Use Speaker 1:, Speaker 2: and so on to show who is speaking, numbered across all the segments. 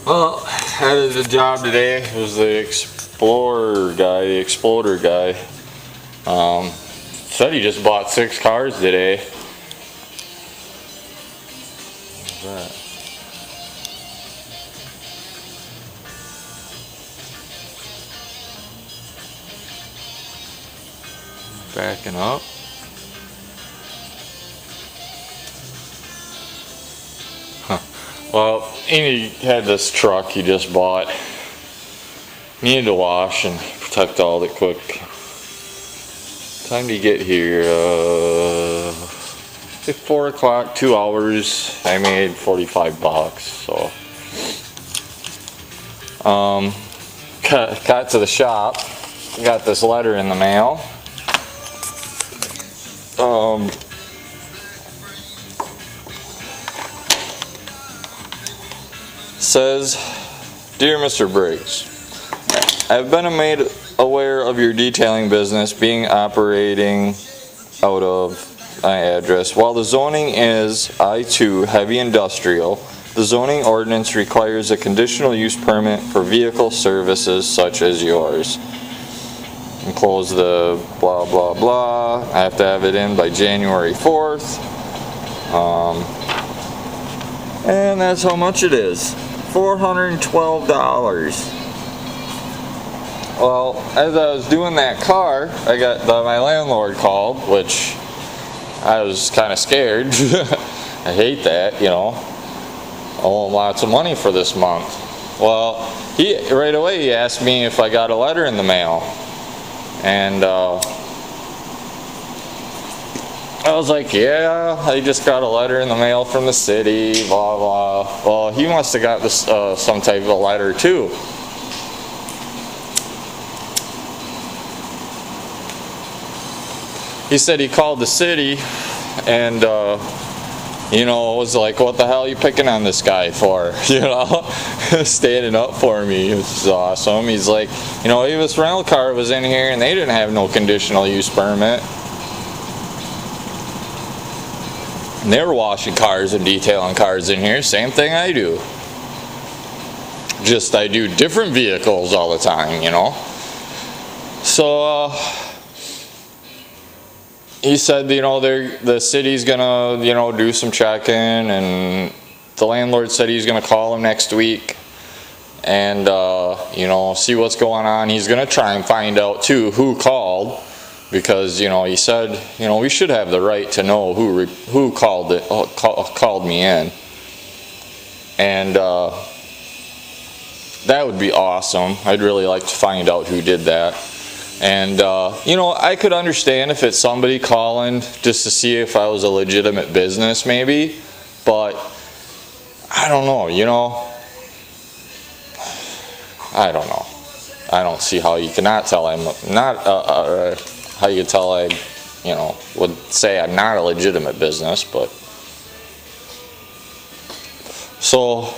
Speaker 1: Well, had a job today. It was the Explorer guy, the Exploder guy. Said he just bought 6 cars today. What's that? Backing up. Well, he had this truck he just bought. Needed to wash and protect all the quick. Time to get here. It's 4 o'clock, 2 hours. I made $45. So, got to the shop. Got this letter in the mail. Says, "Dear Mr. Briggs, I have been made aware of your detailing business being operating out of my address. While the zoning is I-2 heavy industrial, the zoning ordinance requires a conditional use permit for vehicle services such as yours. Enclose the blah blah blah. I have to have it in by January 4th. And that's how much it is. $412. Well, as I was doing that car, my landlord called, which I was kind of scared. I hate that, you know. I want lots of money for this month. Well, right away he asked me if I got a letter in the mail. And I was like, yeah, I just got a letter in the mail from the city, blah, blah. Well, he must have got this, some type of a letter too. He said he called the city and, you know, was like, what the hell are you picking on this guy for? You know, standing up for me. It was awesome. He's like, you know, Avis rental car was in here and they didn't have no conditional use permit. And they were washing cars and detailing cars in here. Same thing I do. Just I do different vehicles all the time, you know. So, he said, you know, the city's gonna, you know, do some checking, and the landlord said he's gonna call him next week and, you know, see what's going on. He's gonna try and find out too who called, because, you know, he said, you know, we should have the right to know who called me in, and that would be awesome. I'd really like to find out who did that. And, you know, I could understand if it's somebody calling just to see if I was a legitimate business, maybe. But, I don't know, you know. I don't know. I don't see how you cannot tell I'm not, how you could tell I, you know, would say I'm not a legitimate business, but. So,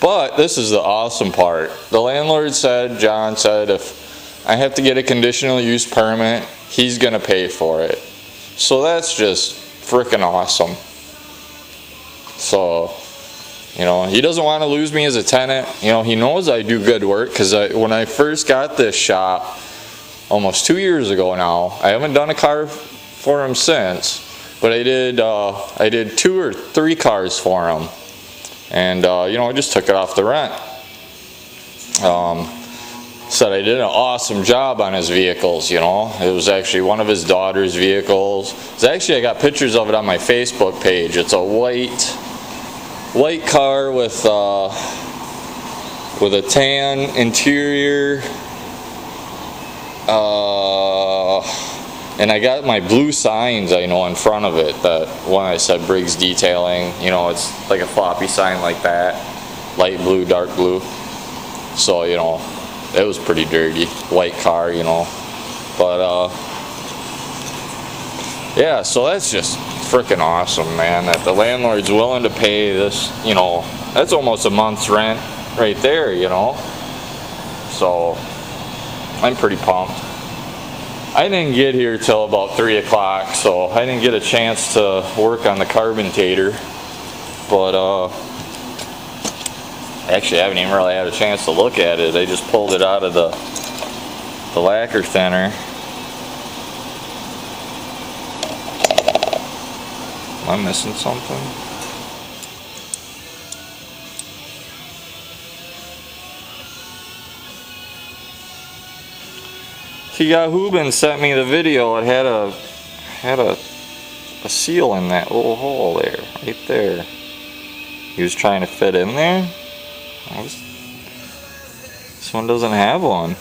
Speaker 1: but this is the awesome part. The landlord said, John said, if I have to get a conditional use permit, he's gonna pay for it. So that's just freaking awesome. So, you know, he doesn't want to lose me as a tenant. You know, he knows I do good work, because when I first got this shop almost 2 years ago now, I haven't done a car for him since, but I did 2 or 3 cars for him, and you know, I just took it off the rent. Said I did an awesome job on his vehicles, you know. It was actually one of his daughter's vehicles. I got pictures of it on my Facebook page. It's a white car with a tan interior, and I got my blue signs, I know, in front of it. That one I said Briggs Detailing, you know, it's like a floppy sign like that, light blue, dark blue. So, you know, it was pretty dirty, white car, you know, but yeah, so that's just freaking awesome, man, that the landlord's willing to pay this, you know. That's almost a month's rent right there, you know. So I'm pretty pumped. I didn't get here till about 3 o'clock, so I didn't get a chance to work on the carbon tater, but Actually, I haven't even really had a chance to look at it. I just pulled it out of the lacquer thinner. Am I missing something? See, Yahoo sent me the video. It had a seal in that little hole there, right there. He was trying to fit in there. This one doesn't have one.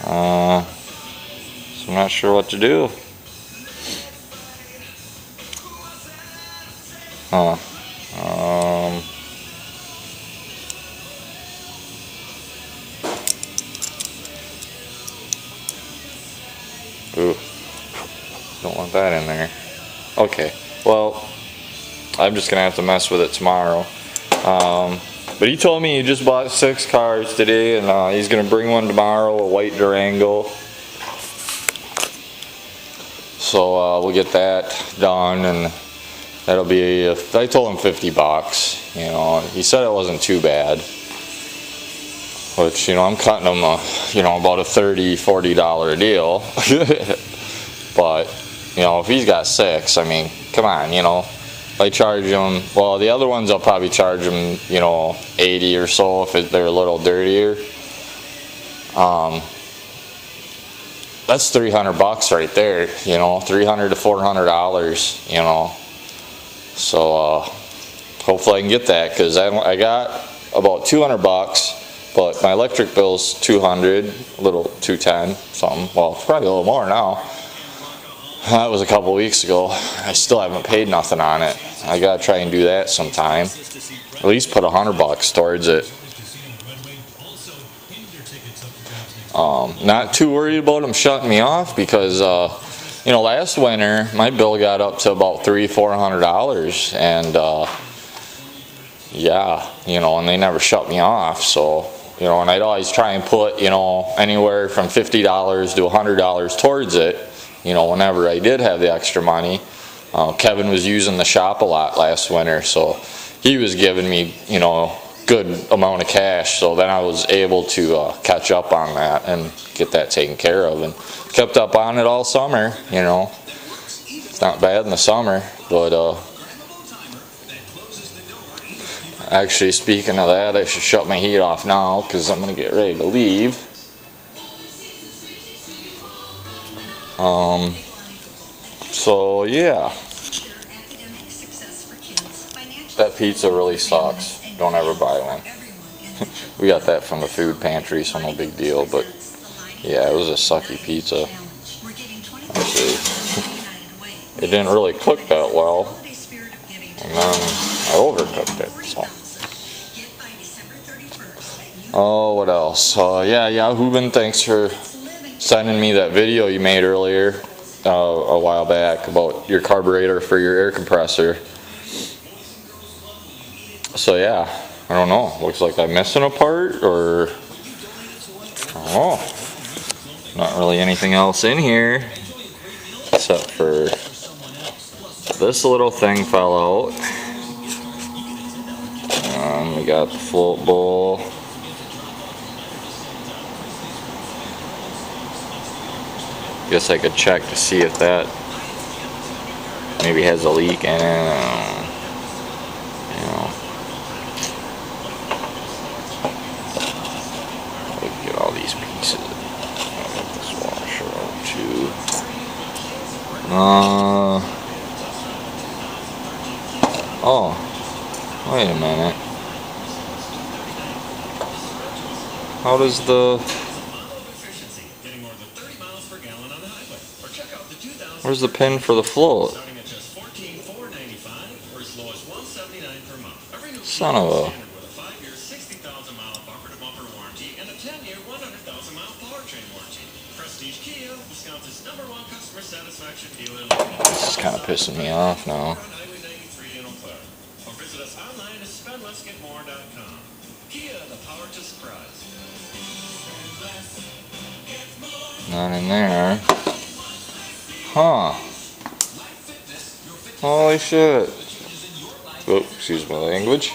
Speaker 1: So I'm not sure what to do. Huh. Ooh. Don't want that in there. Okay. Well, I'm just gonna have to mess with it tomorrow. But he told me he just bought 6 cars today, and he's gonna bring one tomorrow, a white Durango. So we'll get that done, and that'll be. I told him $50. You know, he said it wasn't too bad. Which, you know, I'm cutting him about a $30-40 deal. But, you know, if he's got 6, I mean, come on, you know. I charge him, well, the other ones I'll probably charge him, you know, 80 or so if they're a little dirtier. That's $300 right there, you know, $300 to $400, you know. So hopefully I can get that, because I got about $200. But my electric bill's $200, a little $210 something. Well, it's probably a little more now. That was a couple weeks ago. I still haven't paid nothing on it. I gotta try and do that sometime. At least put $100 towards it. Not too worried about them shutting me off, because you know, last winter my bill got up to about $300-400, and yeah, you know, and they never shut me off. So, you know, and I'd always try and put, you know, anywhere from $50 to $100 towards it, you know, whenever I did have the extra money. Kevin was using the shop a lot last winter, so he was giving me, you know, good amount of cash. So then I was able to catch up on that and get that taken care of, and kept up on it all summer. You know, it's not bad in the summer, but actually, speaking of that, I should shut my heat off now, because I'm going to get ready to leave. So yeah, that pizza really sucks. Don't ever buy one. We got that from the food pantry, so no big deal, but yeah, it was a sucky pizza. Actually, it didn't really cook that well, and then I overcooked it, so. Oh, what else? Yeah, Yahoo, thanks for sending me that video you made earlier, a while back, about your carburetor for your air compressor. So yeah, I don't know. Looks like I'm missing a part, or I don't know. Not really anything else in here, except for this little thing fell out. We got the float bowl. Guess I could check to see if that maybe has a leak in it. You know. Get all these pieces. I'll get this washer out too. Oh, wait a minute. How does the... Where's the pin for the float? Son of a... This is kind of pissing me off now. Not in there. Huh. Holy shit. Oh, excuse my language.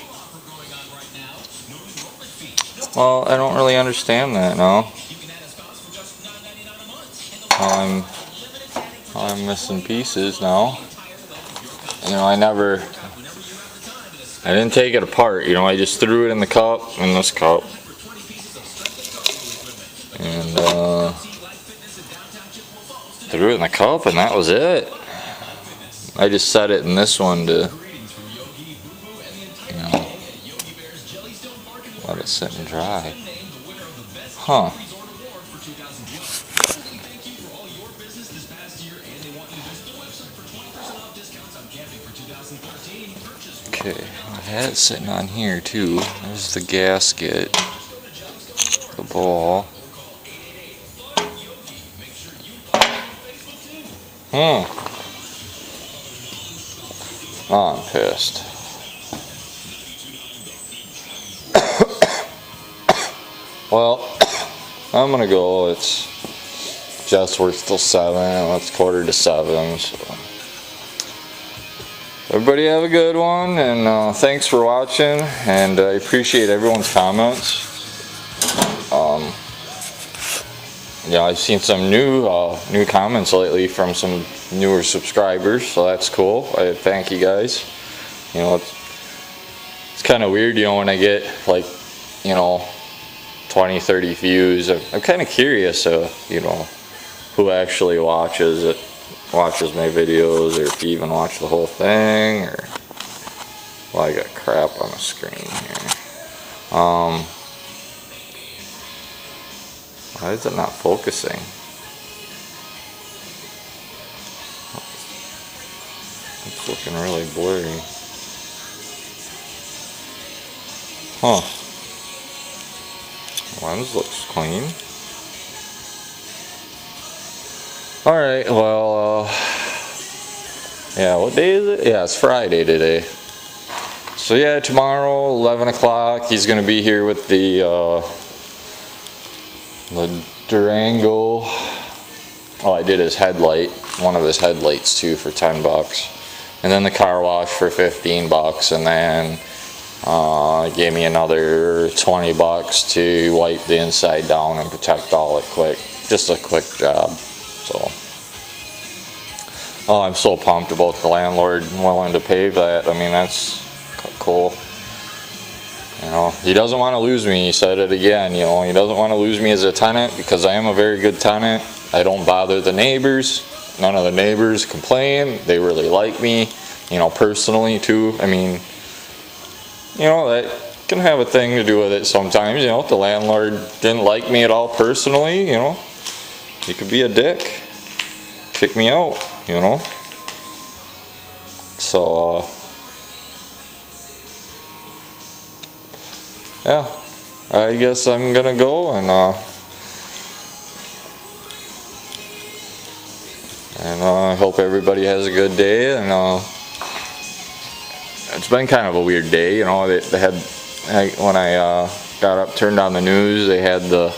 Speaker 1: Well, I don't really understand that now. I'm missing pieces now. You know, I didn't take it apart. You know, I just threw it in the cup, in this cup. And threw it in the cup, and that was it. I just set it in this one to, you know, let it sit and dry. Huh. Okay, I had it sitting on here too. There's the gasket, the ball. Oh, I'm pissed. Well, I'm gonna go. It's just works till 7. Well, it's 6:45. So. Everybody have a good one, and thanks for watching. And I appreciate everyone's comments. Yeah, I've seen some new comments lately from some newer subscribers, so that's cool. I thank you guys. You know, it's kind of weird, you know, when I get like, you know, 20, 30 views. I'm kind of curious, you know, who actually watches my videos, or if you even watch the whole thing, or, well, I got crap on the screen here. Why is it not focusing? It's looking really blurry. Huh. Lens looks clean. Alright, well, yeah, what day is it? Yeah, it's Friday today. So yeah, tomorrow, 11 o'clock, he's going to be here with the Durango. Oh, I did his headlight, one of his headlights too, for $10. And then the car wash for $15, and then gave me another $20 to wipe the inside down and protect all it quick. Just a quick job. So, oh, I'm so pumped about the landlord willing to pay that. I mean, that's cool. You know, he doesn't want to lose me. He said it again. You know, he doesn't want to lose me as a tenant because I am a very good tenant. I don't bother the neighbors. None of the neighbors complain. They really like me, you know, personally too. I mean, you know, that can have a thing to do with it sometimes. You know, if the landlord didn't like me at all personally, you know, he could be a dick, kick me out, you know. So, yeah, I guess I'm gonna go, and I hope everybody has a good day. And it's been kind of a weird day, you know. They had, when I got up, turned on the news, they had the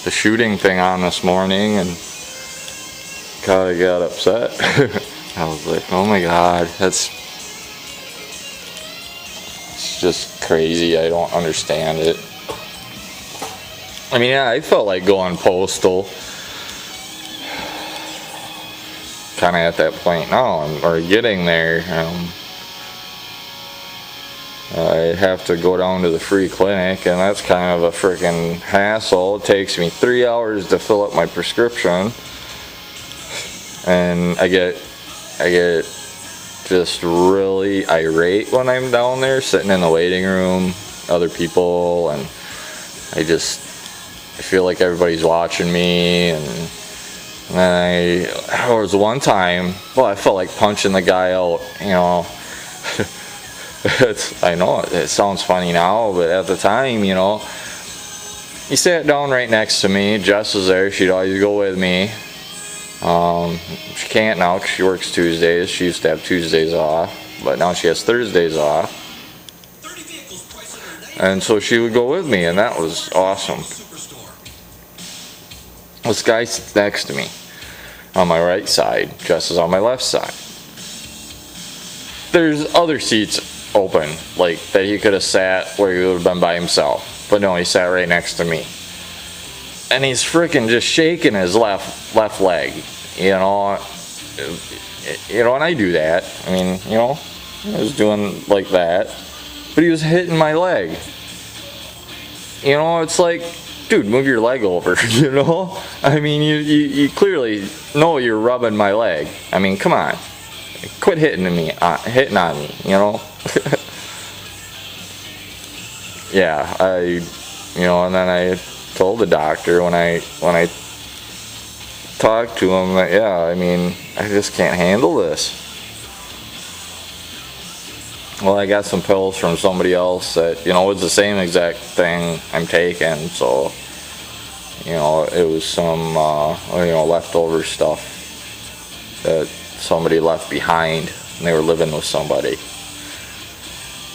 Speaker 1: shooting thing on this morning, and kind of got upset. I was like, oh my god, it's just crazy. I don't understand it. I mean, yeah, I felt like going postal kind of at that point now, or getting there. I have to go down to the free clinic, and that's kind of a freaking hassle. It takes me 3 hours to fill up my prescription, and I get just really irate when I'm down there sitting in the waiting room, other people, and I feel like everybody's watching me. And then there was one time, well, I felt like punching the guy out, you know. I know it sounds funny now, but at the time, you know, he sat down right next to me. Jess was there. She'd always go with me. She can't now because she works Tuesdays. She used to have Tuesdays off, but now she has Thursdays off. And so she would go with me, and that was awesome. This guy sits next to me on my right side. Jess is on my left side. There's other seats open, like that he could have sat where he would have been by himself. But no, he sat right next to me. And he's freaking just shaking his left leg, you know. And I do that. I mean, you know, I was doing like that, but he was hitting my leg. You know, it's like, dude, move your leg over. You know, I mean, you clearly know you're rubbing my leg. I mean, come on, quit hitting on me. You know. Yeah, and then I told the doctor when I talked to him that, yeah, I mean, I just can't handle this. Well, I got some pills from somebody else that, you know, was the same exact thing I'm taking, so, you know, it was some, leftover stuff that somebody left behind, and they were living with somebody.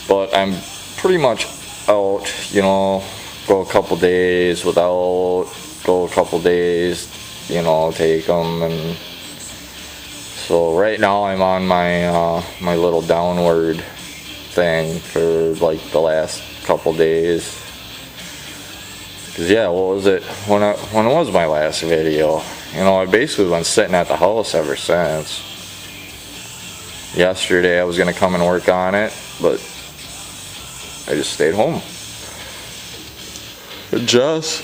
Speaker 1: But I'm pretty much out, you know, go a couple days without, go a couple days, you know, take them, and so right now I'm on my my little downward thing for like the last couple days. Cause yeah, what was it when was my last video? You know, I've basically been sitting at the house ever since. Yesterday I was gonna come and work on it, but I just stayed home. Jess,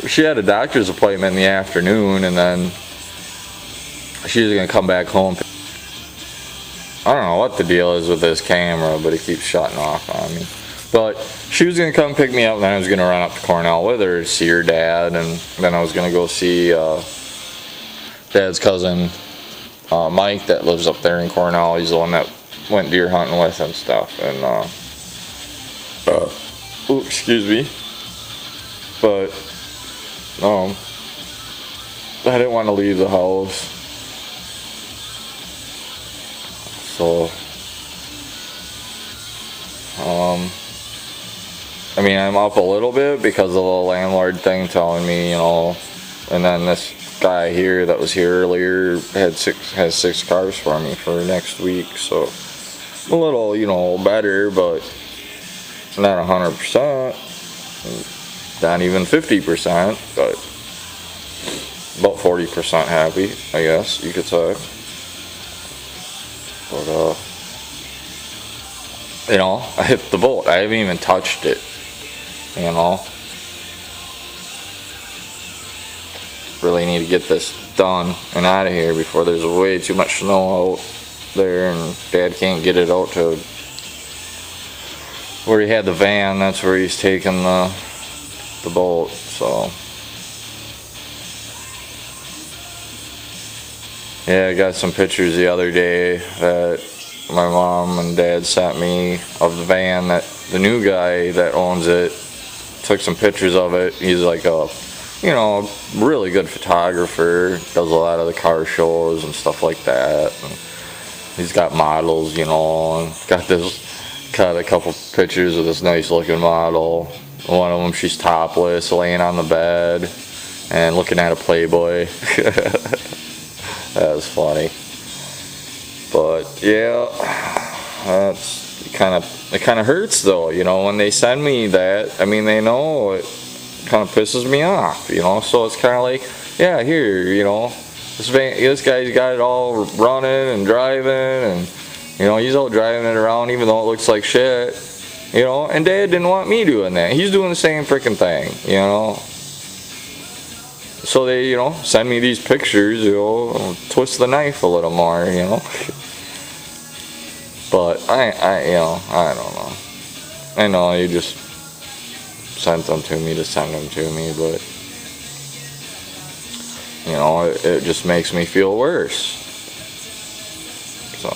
Speaker 1: she had a doctor's appointment in the afternoon, and then she was gonna come back home. I don't know what the deal is with this camera, but it keeps shutting off on me. But she was gonna come pick me up, and then I was gonna run up to Cornell with her to see her dad, and then I was gonna go see Dad's cousin Mike that lives up there in Cornell. He's the one that went deer hunting with and stuff, and excuse me, but I didn't want to leave the house, so I mean, I'm up a little bit because of the landlord thing telling me, you know, and then this guy here that was here earlier has 6 cars for me for next week, so a little, you know, better, but not 100%, not even 50%, but about 40% happy, I guess you could say. But you know, I hit the bolt. I haven't even touched it, you know. Really need to get this done and out of here before there's way too much snow out there and Dad can't get it out to where he had the van. That's where he's taking the bolt, so yeah, I got some pictures the other day that my mom and Dad sent me of the van that the new guy that owns it took some pictures of it. He's like a, you know, really good photographer, does a lot of the car shows and stuff like that, and he's got models, you know, and got a couple pictures of this nice looking model. One of them, she's topless, laying on the bed and looking at a Playboy. That was funny. But yeah, it kind of hurts though, you know, when they send me that. I mean, they know it kind of pisses me off, you know, so it's kind of like, yeah, here, you know, this guy's got it all running and driving, and you know, he's out driving it around even though it looks like shit, you know, and Dad didn't want me doing that. He's doing the same freaking thing, you know. So they, you know, send me these pictures, you know, twist the knife a little more, you know. But you know, I don't know. I know you just sent them to me to send them to me, but you know, it just makes me feel worse. So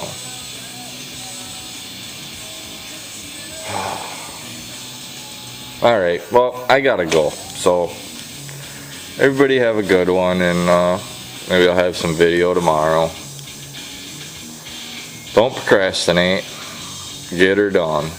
Speaker 1: alright, well, I gotta go. So everybody have a good one, and maybe I'll have some video tomorrow. Don't procrastinate. Get her done.